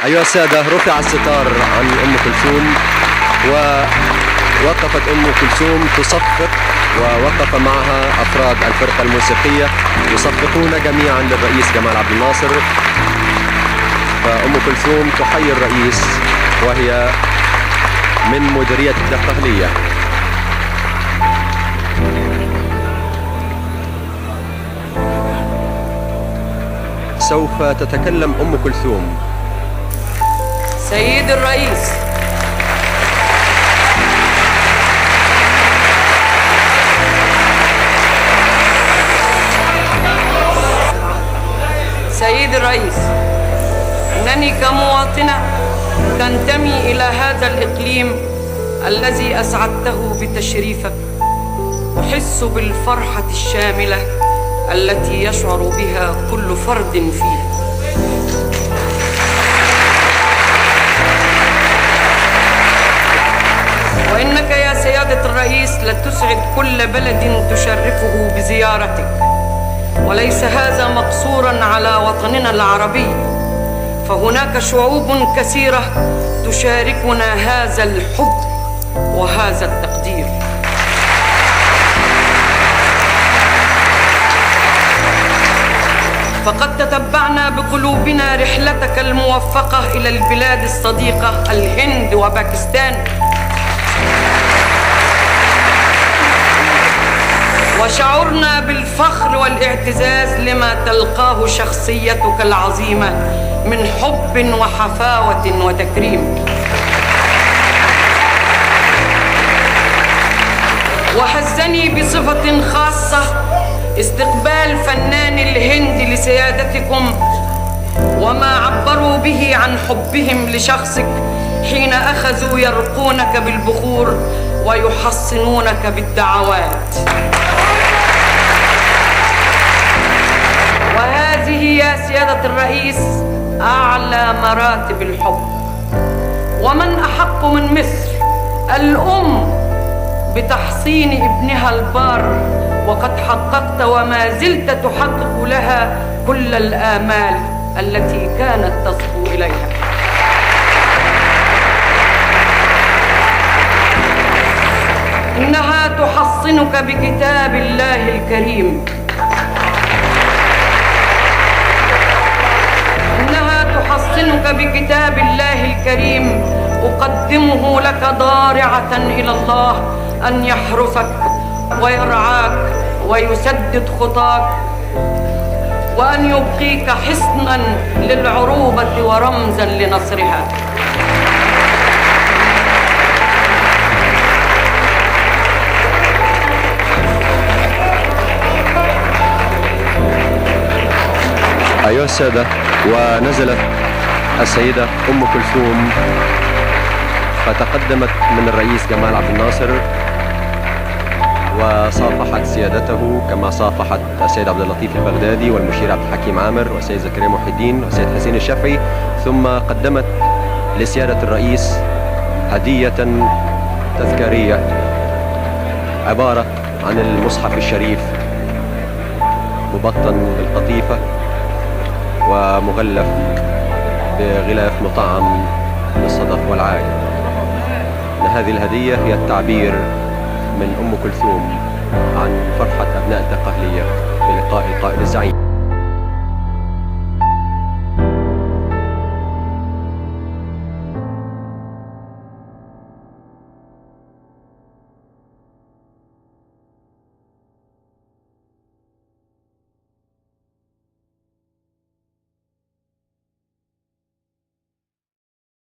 أيها السادة، رفع الستار عن أم كلثوم ووقفت أم كلثوم تصفق، ووقف معها أفراد الفرقة الموسيقية يصفقون جميعا للرئيس جمال عبد الناصر. فأم كلثوم تحيي الرئيس وهي من مديرية الدقهلية. سوف تتكلم أم كلثوم. سيد الرئيس، سيد الرئيس، إنني كمواطنة تنتمي إلى هذا الإقليم الذي أسعدته بتشريفك أحس بالفرحة الشاملة التي يشعر بها كل فرد فيه. وإنك يا سيادة الرئيس لتسعد كل بلد تشرفه بزيارتك، وليس هذا مقصورا على وطننا العربي، فهناك شعوب كثيرة تشاركنا هذا الحب وهذا التقدير. فقد تتبعنا بقلوبنا رحلتك الموفقة إلى البلاد الصديقة الهند وباكستان، وشعرنا بالفخر والاعتزاز لما تلقاه شخصيتك العظيمة من حب وحفاوة وتكريم. وهزني بصفة خاصة استقبال فنان الهند لسيادتكم وما عبروا به عن حبهم لشخصك حين أخذوا يرقونك بالبخور ويحصنونك بالدعوات. وهذه يا سيادة الرئيس أعلى مراتب الحب. ومن أحق من مصر الأم بتحصين ابنها البار، وقد حققت وما زلت تحقق لها كل الآمال التي كانت تصبو إليها. إنها تحصنك بكتاب الله الكريم، إنها تحصنك بكتاب الله الكريم. أقدمه لك ضارعة إلى الله أن يحرسك ويرعاك ويسدد خطاك، وأن يبقيك حصنا للعروبة ورمزا لنصرها. أيها السادة، ونزلت السيدة أم كلثوم فتقدمت من الرئيس جمال عبد الناصر وصافحت سيادته كما صافحت السيد عبد اللطيف البغدادي والمشير عبد الحكيم عامر والسيد زكريا محي الدين والسيد حسين الشافعي، ثم قدمت لسيادة الرئيس هدية تذكارية عبارة عن المصحف الشريف مبطن بالقطيفة ومغلف بغلاف مطعم بالصدف والعاج. هذه الهدية هي التعبير من أم كلثوم عن فرحة أبناء الدقهلية بلقاء القائد الزعيم.